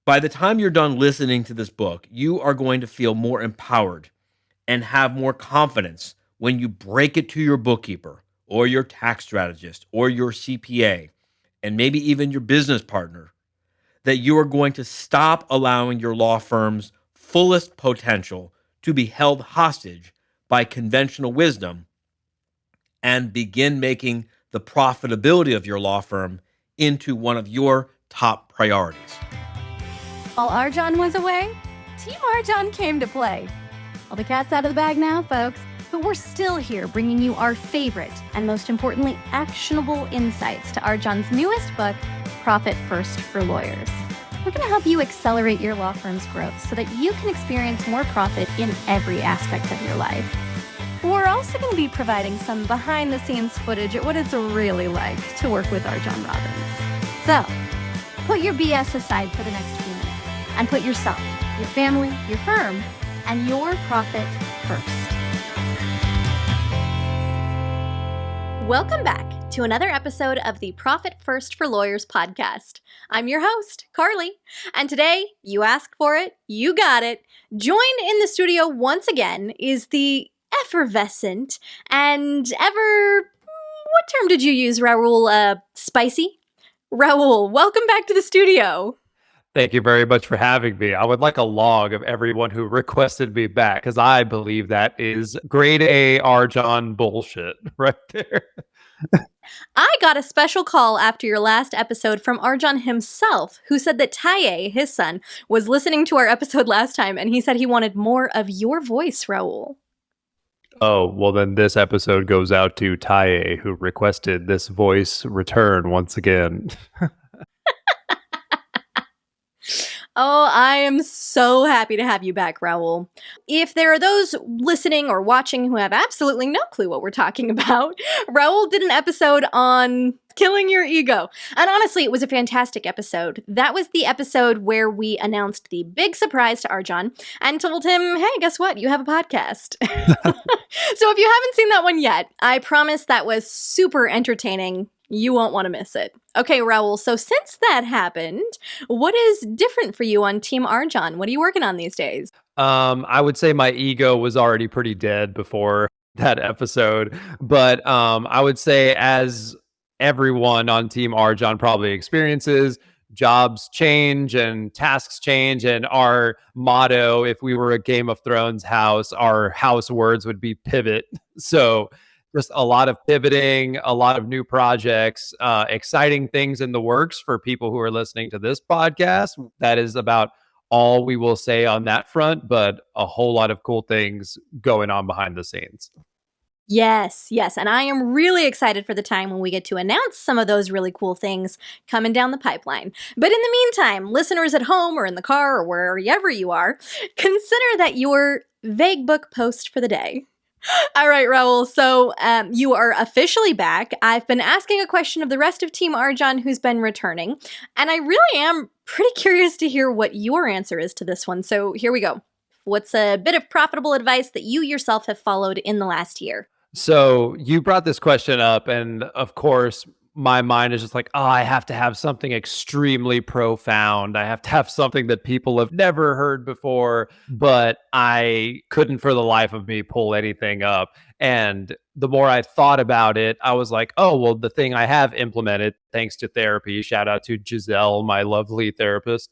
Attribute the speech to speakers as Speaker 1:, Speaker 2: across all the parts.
Speaker 1: By the time you're done listening to this book, you are going to feel more empowered and have more confidence when you break it to your bookkeeper or your tax strategist or your CPA and maybe even your business partner that you are going to stop allowing your law firm's fullest potential to be held hostage by conventional wisdom and begin making the profitability of your law firm into one of your top priorities.
Speaker 2: While RJon was away, Team RJon came to play. Well, the cat's out of the bag now, folks, but we're still here bringing you our favorite and most importantly, actionable insights to RJon's newest book, Profit First for Lawyers. We're going to help you accelerate your law firm's growth so that you can experience more profit in every aspect of your life. We're also going to be providing some behind-the-scenes footage at what it's really like to work with RJon Robbins. So, put your BS aside for the next few minutes and put yourself, your family, your firm, and your profit first. Welcome back to another episode of the Profit First for Lawyers podcast. I'm your host, Carly, and today, you asked for it, you got it. Joined in the studio once again is the effervescent and what term did you use, Raul? Spicy? Raul, welcome back to the studio.
Speaker 3: Thank you very much for having me. I would like a log of everyone who requested me back because I believe that is grade A RJon bullshit right there.
Speaker 2: I got a special call after your last episode from RJon himself, who said that Taye, his son, was listening to our episode last time, and he said he wanted more of your voice, Raul.
Speaker 3: Oh, well then this episode goes out to Taye, who requested this voice return once again.
Speaker 2: Oh, I am so happy to have you back, Raul. If there are those listening or watching who have absolutely no clue what we're talking about, Raul did an episode on killing your ego. And honestly, it was a fantastic episode. That was the episode where we announced the big surprise to RJon and told him, hey, guess what? You have a podcast. So if you haven't seen that one yet, I promise that was super entertaining. You won't want to miss it. Okay, Raul, so since that happened, what is different for you on Team RJon? What are you working on these days?
Speaker 3: I would say my ego was already pretty dead before that episode, but I would say as everyone on Team RJon probably experiences, jobs change and tasks change, and our motto, if we were a Game of Thrones house, our house words would be pivot. So just a lot of pivoting, a lot of new projects, exciting things in the works for people who are listening to this podcast. That is about all we will say on that front, but a whole lot of cool things going on behind the scenes.
Speaker 2: Yes. And I am really excited for the time when we get to announce some of those really cool things coming down the pipeline. But in the meantime, listeners at home or in the car or wherever you are, consider that your vague book post for the day. All right, Raul, so you are officially back. I've been asking a question of the rest of Team RJon who's been returning, and I really am pretty curious to hear what your answer is to this one. So here we go. What's a bit of profitable advice that you yourself have followed in the last year?
Speaker 3: So you brought this question up, and of course, my mind is just like, oh, I have to have something extremely profound. I have to have something that people have never heard before, but I couldn't for the life of me pull anything up. And the more I thought about it, I was like, oh, well, the thing I have implemented, thanks to therapy, shout out to Giselle, my lovely therapist,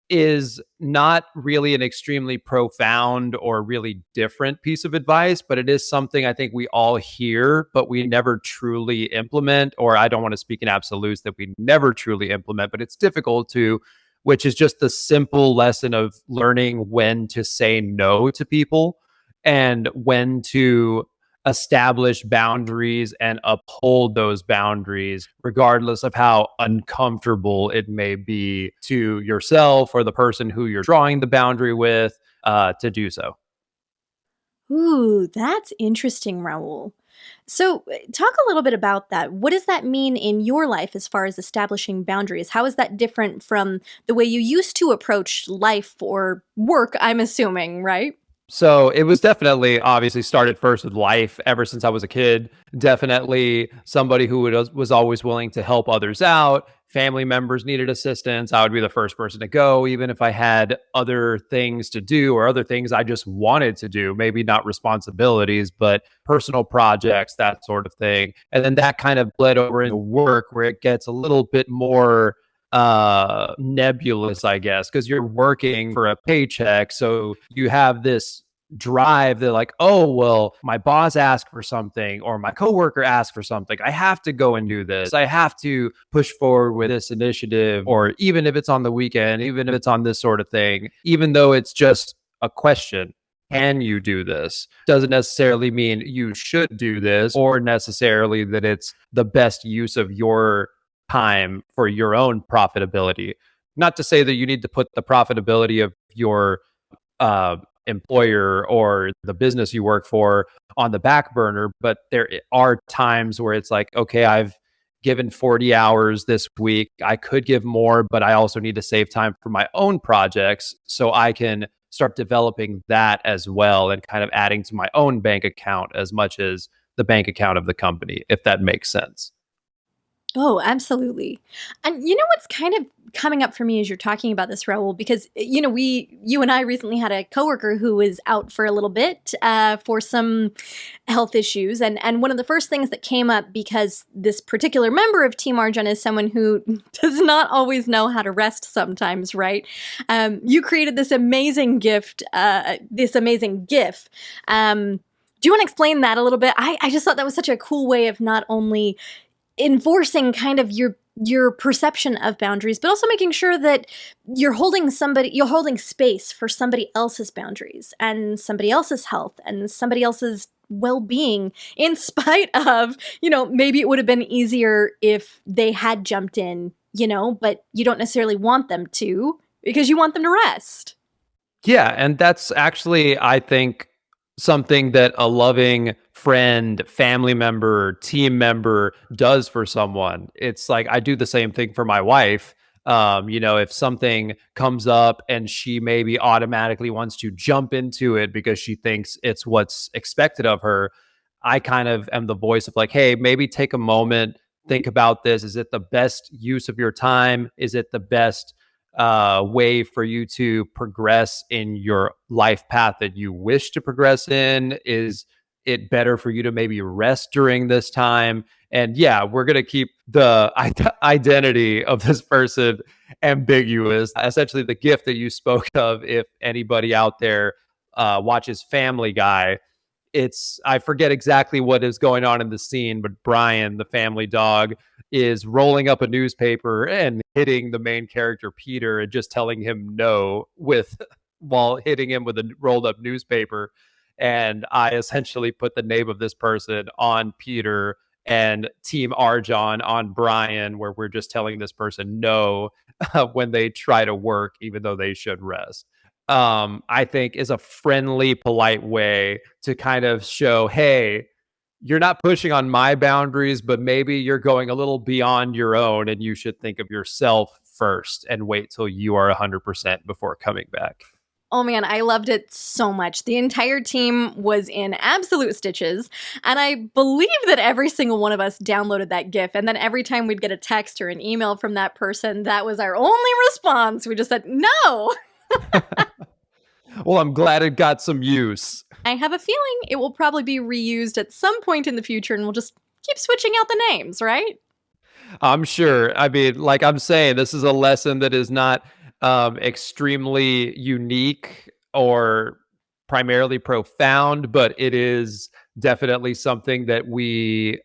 Speaker 3: is not really an extremely profound or really different piece of advice, but it is something I think we all hear, but we never truly implement, or I don't want to speak in absolutes that we never truly implement, but it's difficult to, which is just the simple lesson of learning when to say no to people and when to establish boundaries and uphold those boundaries, regardless of how uncomfortable it may be to yourself or the person who you're drawing the boundary with, to do so.
Speaker 2: Ooh, that's interesting, Raul. So talk a little bit about that. What does that mean in your life as far as establishing boundaries? How is that different from the way you used to approach life or work, I'm assuming, right?
Speaker 3: So it was definitely obviously started first with life ever since I was a kid. Definitely somebody who was always willing to help others out. Family members needed assistance. I would be the first person to go, even if I had other things to do or other things I just wanted to do, maybe not responsibilities, but personal projects, that sort of thing. And then that kind of bled over into work where it gets a little bit more nebulous, I guess, because you're working for a paycheck. So you have this drive that like, oh, well, my boss asked for something or my coworker asked for something. I have to go and do this. I have to push forward with this initiative, or even if it's on the weekend, even if it's on this sort of thing, even though it's just a question. Can you do this? Doesn't necessarily mean you should do this or necessarily that it's the best use of your time for your own profitability. Not to say that you need to put the profitability of your employer or the business you work for on the back burner, but there are times where it's like, okay, I've given 40 hours this week. I could give more, but I also need to save time for my own projects so I can start developing that as well and kind of adding to my own bank account as much as the bank account of the company, if that makes sense.
Speaker 2: Oh, absolutely. And you know what's kind of coming up for me as you're talking about this, Raul, because you and I recently had a coworker who was out for a little bit for some health issues, and one of the first things that came up, because this particular member of Team RJon is someone who does not always know how to rest sometimes, right? You created this amazing gift, this amazing GIF. Do you want to explain that a little bit? I just thought that was such a cool way of not only enforcing kind of your perception of boundaries, but also making sure that you're holding space for somebody else's boundaries and somebody else's health and somebody else's well-being, in spite of, maybe it would have been easier if they had jumped in, but you don't necessarily want them to because you want them to rest.
Speaker 3: Yeah, and that's actually, I think, something that a loving friend, family member, team member does for someone. It's like I do the same thing for my wife. If something comes up and she maybe automatically wants to jump into it because she thinks it's what's expected of her, I kind of am the voice of like, hey, maybe take a moment, think about this. Is it the best use of your time? Is it the best way for you to progress in your life path that you wish to progress in? Is it better for you to maybe rest during this time? And yeah, we're going to keep the identity of this person ambiguous. Essentially, the gift that you spoke of, if anybody out there watches Family Guy, I forget exactly what is going on in the scene, but Brian, the family dog, is rolling up a newspaper and hitting the main character Peter and just telling him no while hitting him with a rolled up newspaper. And I essentially put the name of this person on Peter and Team RJon on Brian, where we're just telling this person no when they try to work, even though they should rest. I think is a friendly, polite way to kind of show, hey, you're not pushing on my boundaries, but maybe you're going a little beyond your own and you should think of yourself first and wait till you are 100% before coming back.
Speaker 2: Oh man, I loved it so much. The entire team was in absolute stitches, and I believe that every single one of us downloaded that GIF, and then every time we'd get a text or an email from that person, that was our only response. We just said, no!
Speaker 3: Well, I'm glad it got some use.
Speaker 2: I have a feeling it will probably be reused at some point in the future, and we'll just keep switching out the names, right?
Speaker 3: I'm sure. I mean, like I'm saying, this is a lesson that is not extremely unique or primarily profound, but it is definitely something that we,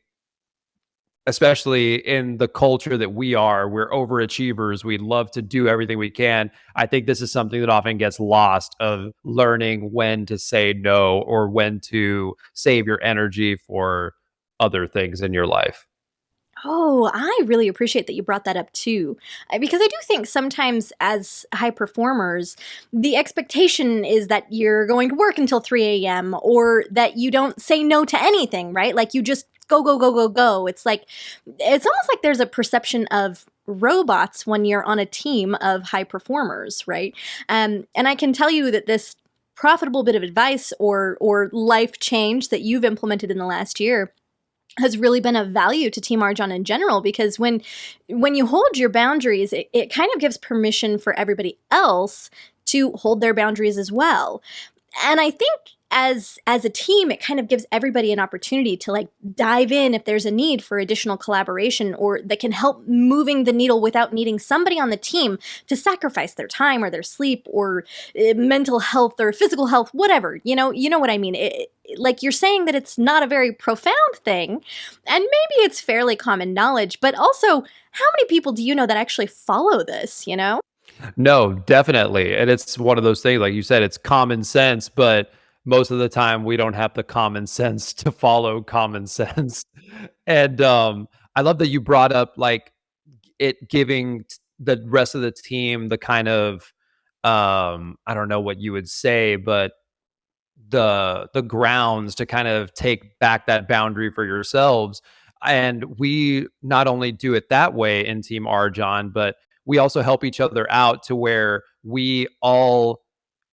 Speaker 3: especially in the culture that we're overachievers. We love to do everything we can. I think this is something that often gets lost, of learning when to say no or when to save your energy for other things in your life.
Speaker 2: Oh, I really appreciate that you brought that up too. Because I do think sometimes as high performers, the expectation is that you're going to work until 3 a.m. or that you don't say no to anything, right? Like you just go, go, go, go, go. It's almost like there's a perception of robots when you're on a team of high performers, right? And I can tell you that this profitable bit of advice or life change that you've implemented in the last year has really been of value to Team RJon in general, because when you hold your boundaries, it kind of gives permission for everybody else to hold their boundaries as well. And I think as a team, it kind of gives everybody an opportunity to like dive in if there's a need for additional collaboration or that can help moving the needle without needing somebody on the team to sacrifice their time or their sleep or mental health or physical health, whatever. You know what I mean? Like you're saying that it's not a very profound thing, and maybe it's fairly common knowledge, but also how many people do you know that actually follow this, you know?
Speaker 3: No, definitely. And it's one of those things, like you said, it's common sense, but most of the time we don't have the common sense to follow common sense. And I love that you brought up like it giving the rest of the team the kind of I don't know what you would say, but the grounds to kind of take back that boundary for yourselves. And we not only do it that way in Team RJon, but we also help each other out to where we all,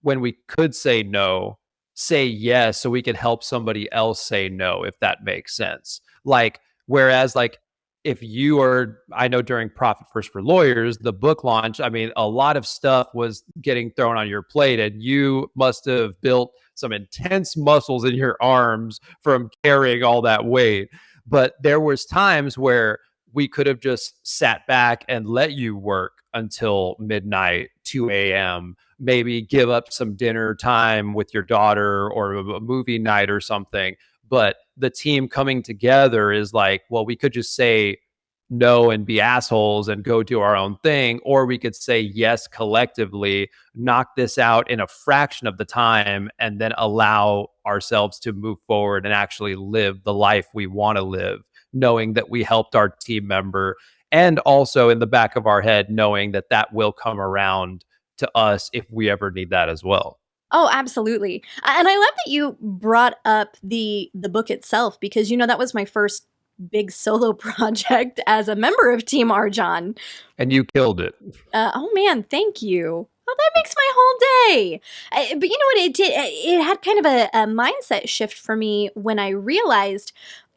Speaker 3: when we could say no, say yes, so we could help somebody else say no, if that makes sense. Like, whereas like if you are, I know during Profit First for Lawyers, the book launch, I mean, a lot of stuff was getting thrown on your plate, and you must have built some intense muscles in your arms from carrying all that weight. But there was times where we could have just sat back and let you work until midnight, 2 a.m., maybe give up some dinner time with your daughter or a movie night or something. But the team coming together is like, well, we could just say no and be assholes and go do our own thing, or we could say yes collectively, knock this out in a fraction of the time, and then allow ourselves to move forward and actually live the life we want to live, knowing that we helped our team member, and also in the back of our head knowing that that will come around to us if we ever need that as well.
Speaker 2: Oh, absolutely. And I love that you brought up the book itself, because that was my first big solo project as a member of Team RJon.
Speaker 3: And you killed it.
Speaker 2: Oh man, thank you. Oh, that makes my whole day. But you know what it did? It had kind of a mindset shift for me when I realized,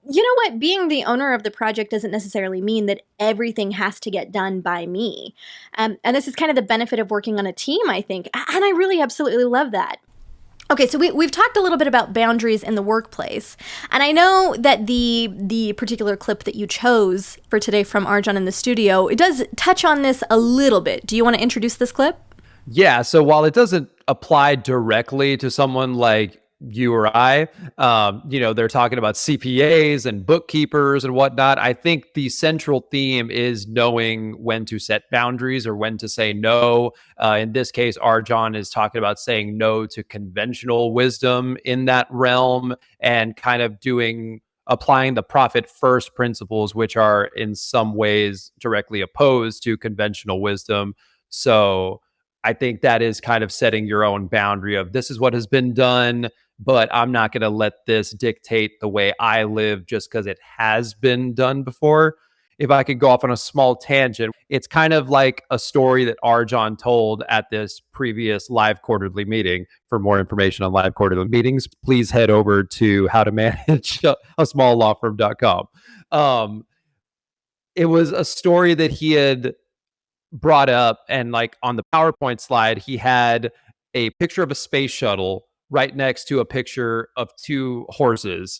Speaker 2: you know what, being the owner of the project doesn't necessarily mean that everything has to get done by me. And this is kind of the benefit of working on a team, I think. And I really absolutely love that. Okay, so we've talked a little bit about boundaries in the workplace, and I know that the particular clip that you chose for today from RJon in the studio, it does touch on this a little bit. Do you want to introduce this clip?
Speaker 3: Yeah, so while it doesn't apply directly to someone like you or I, they're talking about CPAs and bookkeepers and whatnot. I think the central theme is knowing when to set boundaries or when to say no. In this case, RJon is talking about saying no to conventional wisdom in that realm and kind of applying the profit first principles, which are in some ways directly opposed to conventional wisdom. So I think that is kind of setting your own boundary of this is what has been done, but I'm not going to let this dictate the way I live just because it has been done before. If I could go off on a small tangent, it's kind of like a story that RJon told at this previous live quarterly meeting. For more information on live quarterly meetings, please head over to howtomanage.asmalllawfirm.com. It was a story that he had brought up, and like on the PowerPoint slide, he had a picture of a space shuttle right next to a picture of two horses.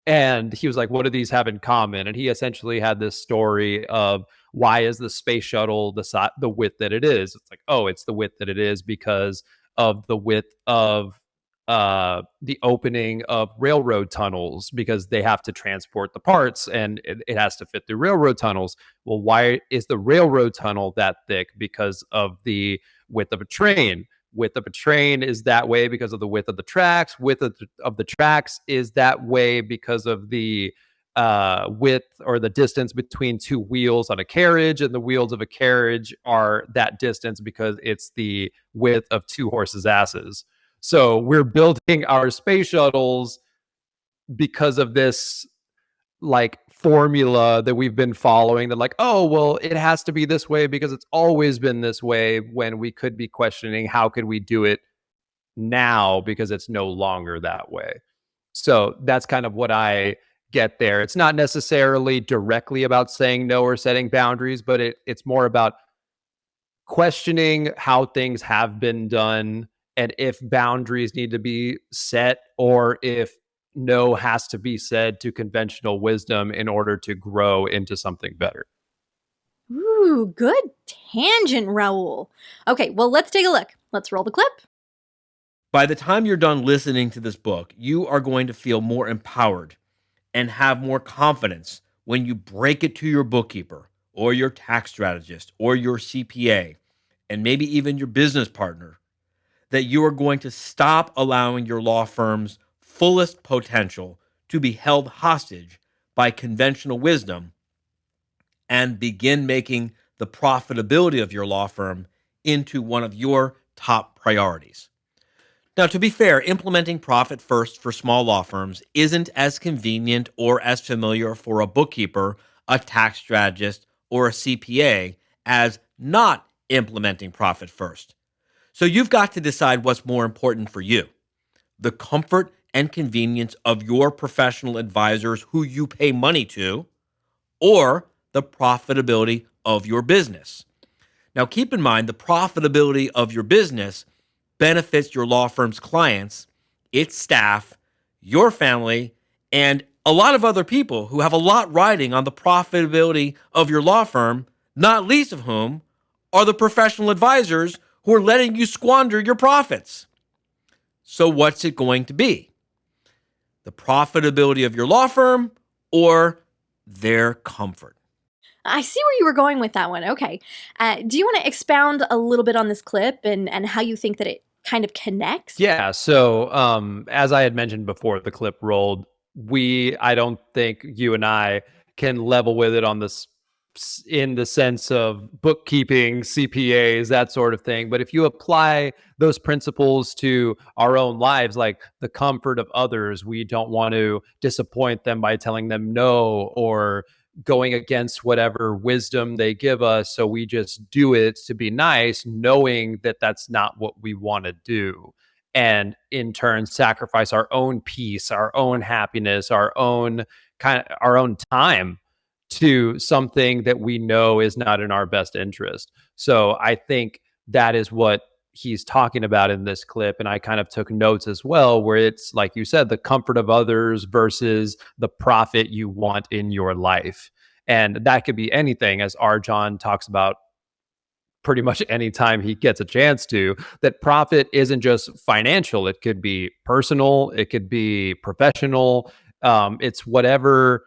Speaker 3: And he was like, what do these have in common? And he essentially had this story of why is the space shuttle the width that it is? It's like, oh, it's the width that it is because of the width of the opening of railroad tunnels, because they have to transport the parts and it has to fit through railroad tunnels. Well, why is the railroad tunnel that thick? Because of the width of a train. Width of a train is that way because of the width of the tracks. Width of the tracks is that way because of the width or the distance between two wheels on a carriage, and the wheels of a carriage are that distance because it's the width of two horses' asses. So we're building our space shuttles because of this like formula that we've been following, that like, oh, well, it has to be this way because it's always been this way, when we could be questioning how could we do it now because it's no longer that way. So that's kind of what I get there. It's not necessarily directly about saying no or setting boundaries, but it's more about questioning how things have been done and if boundaries need to be set or if no has to be said to conventional wisdom in order to grow into something better.
Speaker 2: Ooh, good tangent, Raul. Okay, well, let's take a look. Let's roll the clip.
Speaker 1: By the time you're done listening to this book, you are going to feel more empowered and have more confidence when you break it to your bookkeeper or your tax strategist or your CPA and maybe even your business partner that you are going to stop allowing your law firm's fullest potential to be held hostage by conventional wisdom and begin making the profitability of your law firm into one of your top priorities. Now, to be fair, implementing profit first for small law firms isn't as convenient or as familiar for a bookkeeper, a tax strategist, or a CPA as not implementing profit first. So you've got to decide what's more important for you: the comfort and convenience of your professional advisors who you pay money to, or the profitability of your business. Now, keep in mind, the profitability of your business benefits your law firm's clients, its staff, your family, and a lot of other people who have a lot riding on the profitability of your law firm, not least of whom are the professional advisors who are letting you squander your profits. So what's it going to be? The profitability of your law firm or their comfort?
Speaker 2: I see where you were going with that one. Okay. Do you want to expound a little bit on this clip and how you think that it kind of connects?
Speaker 3: Yeah. So, as I had mentioned before the clip rolled, I don't think you and I can level with it on this in the sense of bookkeeping, CPAs, that sort of thing. But if you apply those principles to our own lives, like the comfort of others, we don't want to disappoint them by telling them no or going against whatever wisdom they give us. So we just do it to be nice, knowing that that's not what we want to do. And in turn, sacrifice our own peace, our own happiness, our own time to something that we know is not in our best interest. So I think that is what he's talking about in this clip. And I kind of took notes as well, where it's like you said, the comfort of others versus the profit you want in your life. And that could be anything, as RJon talks about pretty much anytime he gets a chance to, that profit isn't just financial. It could be personal, it could be professional. It's whatever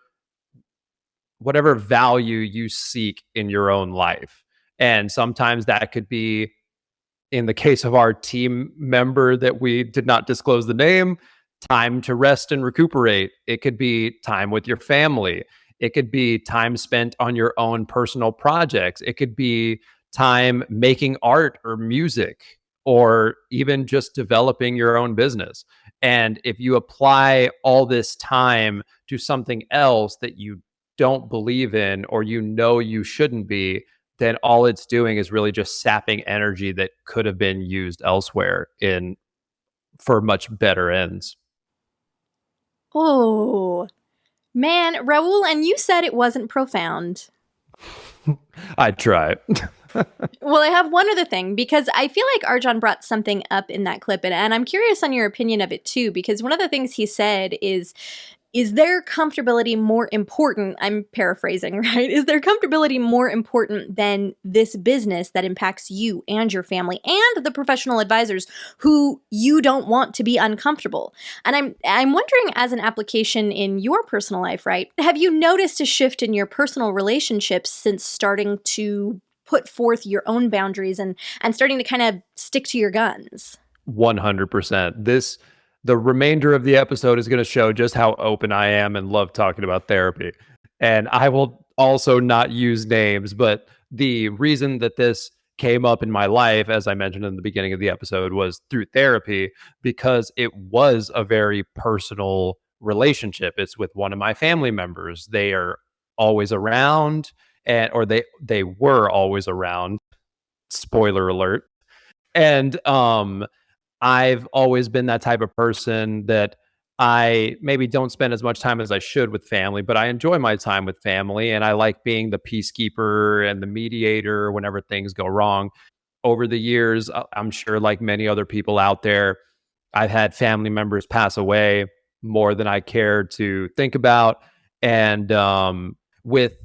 Speaker 3: value you seek in your own life. And sometimes that could be, in the case of our team member that we did not disclose the name, time to rest and recuperate. It could be time with your family. It could be time spent on your own personal projects. It could be time making art or music, or even just developing your own business. And if you apply all this time to something else that you don't believe in or you shouldn't be, then all it's doing is really just sapping energy that could have been used elsewhere for much better ends.
Speaker 2: Oh, man, Raul, and you said it wasn't profound.
Speaker 3: I try.
Speaker 2: Well, I have one other thing, because I feel like RJon brought something up in that clip, and I'm curious on your opinion of it too, because one of the things he said is their comfortability more important? I'm paraphrasing, right? Is their comfortability more important than this business that impacts you and your family and the professional advisors who you don't want to be uncomfortable? And I'm wondering, as an application in your personal life, right? Have you noticed a shift in your personal relationships since starting to put forth your own boundaries and starting to kind of stick to your guns?
Speaker 3: 100%. The remainder of the episode is going to show just how open I am and love talking about therapy. And I will also not use names, but the reason that this came up in my life, as I mentioned in the beginning of the episode, was through therapy, because it was a very personal relationship. It's with one of my family members. They are always around, or they were always around. Spoiler alert. And I've always been that type of person that I maybe don't spend as much time as I should with family, but I enjoy my time with family and I like being the peacekeeper and the mediator whenever things go wrong. Over the years, I'm sure, like many other people out there, I've had family members pass away more than I care to think about. And with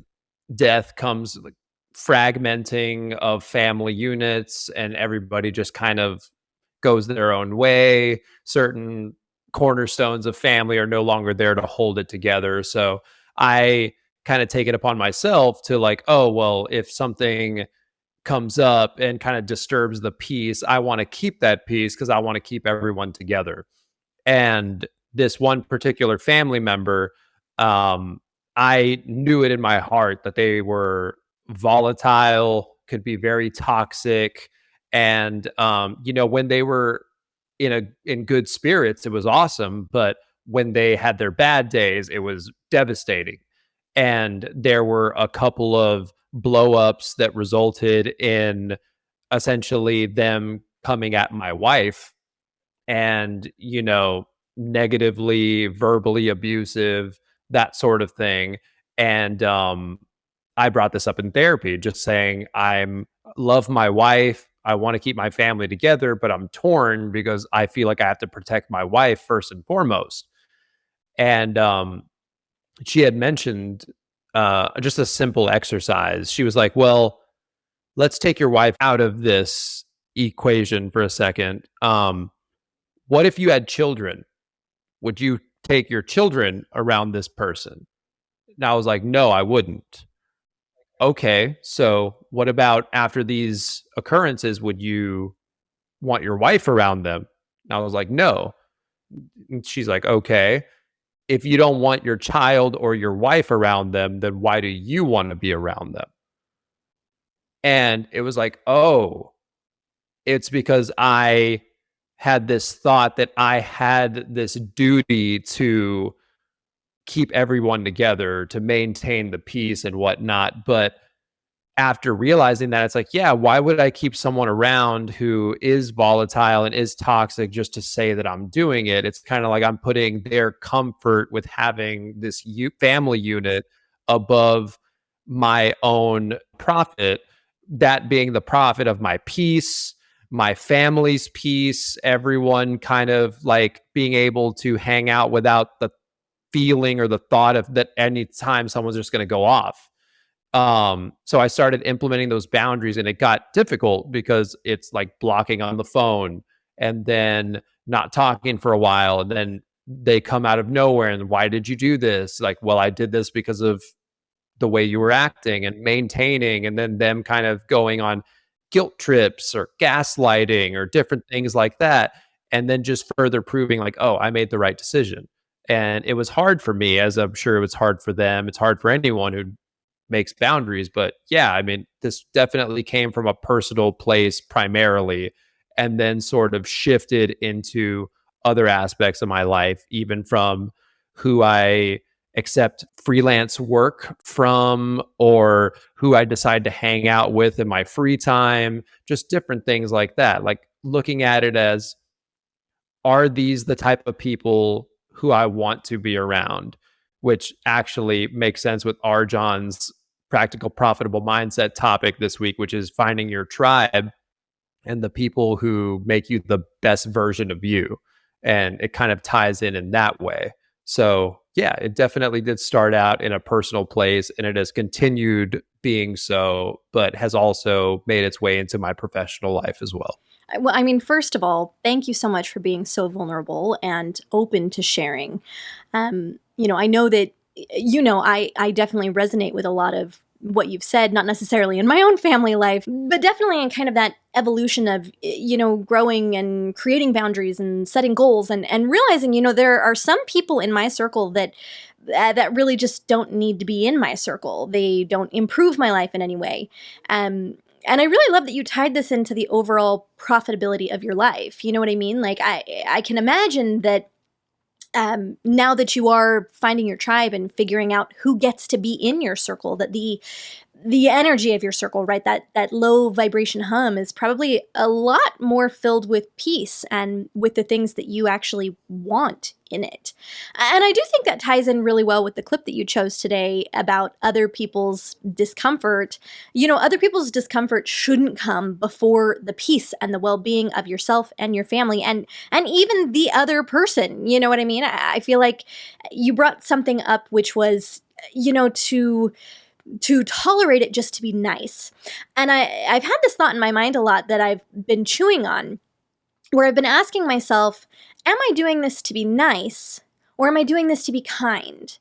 Speaker 3: death comes like fragmenting of family units, and everybody just kind of goes their own way. Certain cornerstones of family are no longer there to hold it together. So I kind of take it upon myself to like, oh, well, if something comes up and kind of disturbs the peace, I want to keep that peace because I want to keep everyone together. And this one particular family member, I knew it in my heart that they were volatile, could be very toxic. And when they were in good spirits, it was awesome. But when they had their bad days, it was devastating. And there were a couple of blow ups that resulted in essentially them coming at my wife and, negatively, verbally abusive, that sort of thing. And I brought this up in therapy, just saying I'm love my wife. I want to keep my family together, but I'm torn because I feel like I have to protect my wife first and foremost. And she had mentioned just a simple exercise. She was like, well, let's take your wife out of this equation for a second. What if you had children? Would you take your children around this person? And I was like, no, I wouldn't. Okay, so what about after these occurrences? Would you want your wife around them? And I was like, no. And she's like, okay. If you don't want your child or your wife around them, then why do you want to be around them? And it was like, oh, it's because I had this thought that I had this duty to keep everyone together, to maintain the peace and whatnot. But after realizing that, it's like, yeah, why would I keep someone around who is volatile and is toxic just to say that I'm doing it? It's kind of like I'm putting their comfort with having this family unit above my own profit, that being the profit of my peace, my family's peace, everyone kind of like being able to hang out without the feeling or the thought of that anytime someone's just going to go off. So I started implementing those boundaries, and it got difficult because it's like blocking on the phone and then not talking for a while. And then they come out of nowhere. And why did you do this? Like, well, I did this because of the way you were acting and maintaining, and then them kind of going on guilt trips or gaslighting or different things like that. And then just further proving like, oh, I made the right decision. And it was hard for me, as I'm sure it was hard for them. It's hard for anyone who makes boundaries. But yeah, I mean, this definitely came from a personal place primarily, and then sort of shifted into other aspects of my life, even from who I accept freelance work from or who I decide to hang out with in my free time, just different things like that. Like looking at it as, are these the type of people who I want to be around? Which actually makes sense with RJon's practical, profitable mindset topic this week, which is finding your tribe and the people who make you the best version of you. And it kind of ties in that way. So yeah, it definitely did start out in a personal place, and it has continued being so, but has also made its way into my professional life as well.
Speaker 2: Well, I mean, first of all, thank you so much for being so vulnerable and open to sharing. I know that, I definitely resonate with a lot of what you've said, not necessarily in my own family life, but definitely in kind of that evolution of, growing and creating boundaries and setting goals and realizing, there are some people in my circle that really just don't need to be in my circle. They don't improve my life in any way. And I really love that you tied this into the overall profitability of your life. You know what I mean? Like I can imagine that now that you are finding your tribe and figuring out who gets to be in your circle, that the
Speaker 4: the energy of your circle, right? That low vibration hum is probably a lot more filled with peace and with the things that you actually want in it. And I do think that ties in really well with the clip that you chose today about other people's discomfort. Other people's discomfort shouldn't come before the peace and the well-being of yourself and your family and even the other person. You know what I mean? I feel like you brought something up which was, to tolerate it just to be nice. And I've had this thought in my mind a lot that I've been chewing on, where I've been asking myself, am I doing this to be nice, or am I doing this to be kind?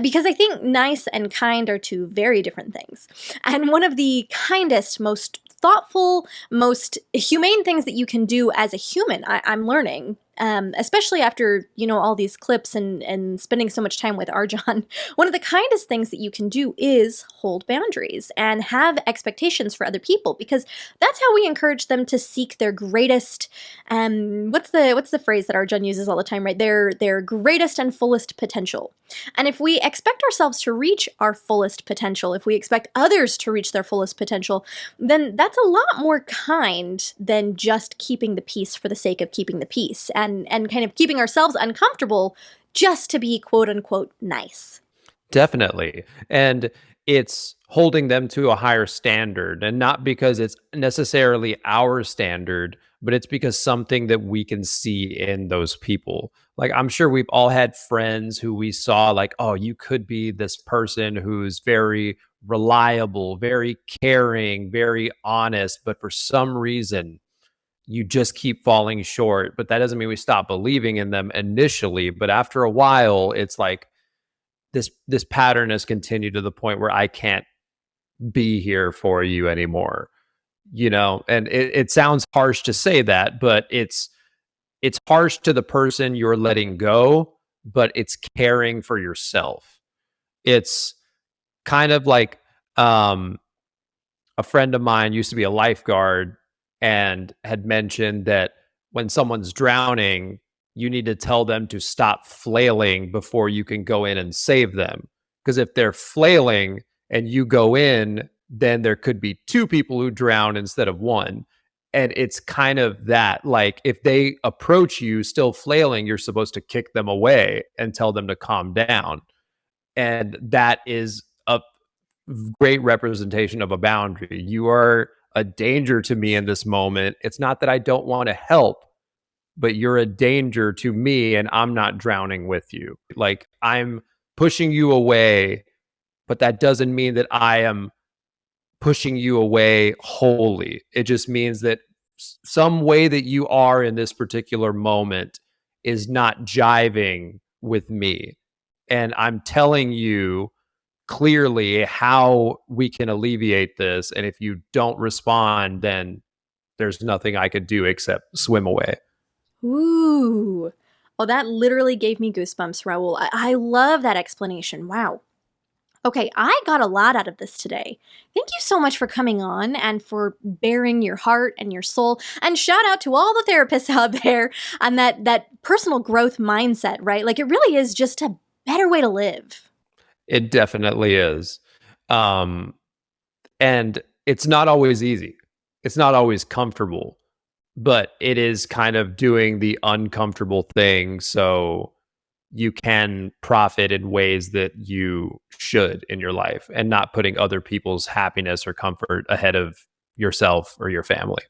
Speaker 4: Because I think nice and kind are two very different things. And one of the kindest, most thoughtful, most humane things that you can do as a human, I'm learning, especially after, all these clips and spending so much time with RJon, one of the kindest things that you can do is hold boundaries and have expectations for other people, because that's how we encourage them to seek their greatest, what's the phrase that RJon uses all the time, right? Their greatest and fullest potential. And if we expect ourselves to reach our fullest potential, if we expect others to reach their fullest potential, then that's a lot more kind than just keeping the peace for the sake of keeping the peace and kind of keeping ourselves uncomfortable just to be quote unquote nice.
Speaker 3: Definitely. And it's holding them to a higher standard, and not because it's necessarily our standard, but it's because something that we can see in those people. Like, I'm sure we've all had friends who we saw like, oh, you could be this person who's very reliable, very caring, very honest, but for some reason you just keep falling short. But that doesn't mean we stop believing in them initially, but after a while it's like this pattern has continued to the point where I can't be here for you anymore. And it sounds harsh to say that, but it's harsh to the person you're letting go, but it's caring for yourself. It's kind of like a friend of mine used to be a lifeguard and had mentioned that when someone's drowning, you need to tell them to stop flailing before you can go in and save them. Because if they're flailing and you go in, then there could be two people who drown instead of one. And it's kind of that, like, if they approach you still flailing, you're supposed to kick them away and tell them to calm down. And that is a great representation of a boundary. You are a danger to me in this moment. It's not that I don't want to help, but you're a danger to me and I'm not drowning with you. Like, I'm pushing you away, but that doesn't mean that I am pushing you away wholly. It just means that some way that you are in this particular moment is not jiving with me. And I'm telling you clearly how we can alleviate this. And if you don't respond, then there's nothing I could do except swim away.
Speaker 4: Ooh. Oh, that literally gave me goosebumps, Raul. I love that explanation. Wow. Okay, I got a lot out of this today. Thank you so much for coming on and for bearing your heart and your soul. And shout out to all the therapists out there on that personal growth mindset, right? Like, it really is just a better way to live.
Speaker 3: It definitely is. And it's not always easy. It's not always comfortable, but it is kind of doing the uncomfortable thing so you can profit in ways that you should in your life, and not putting other people's happiness or comfort ahead of yourself or your family.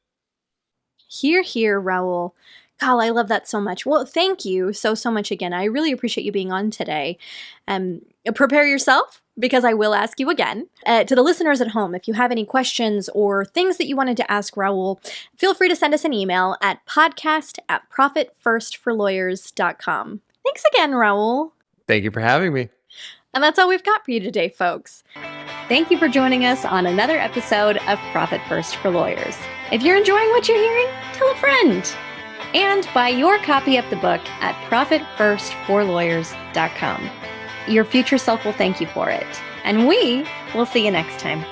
Speaker 4: Hear, hear, Raul. God, I love that so much. Well, thank you so much again. I really appreciate you being on today. Prepare yourself, because I will ask you again. To the listeners at home, if you have any questions or things that you wanted to ask Raul, feel free to send us an email at podcast@profitfirstforlawyers.com. Thanks again, Raul.
Speaker 3: Thank you for having me.
Speaker 4: And that's all we've got for you today, folks.
Speaker 2: Thank you for joining us on another episode of Profit First for Lawyers. If you're enjoying what you're hearing, tell a friend. And buy your copy of the book at profitfirstforlawyers.com. Your future self will thank you for it. And we will see you next time.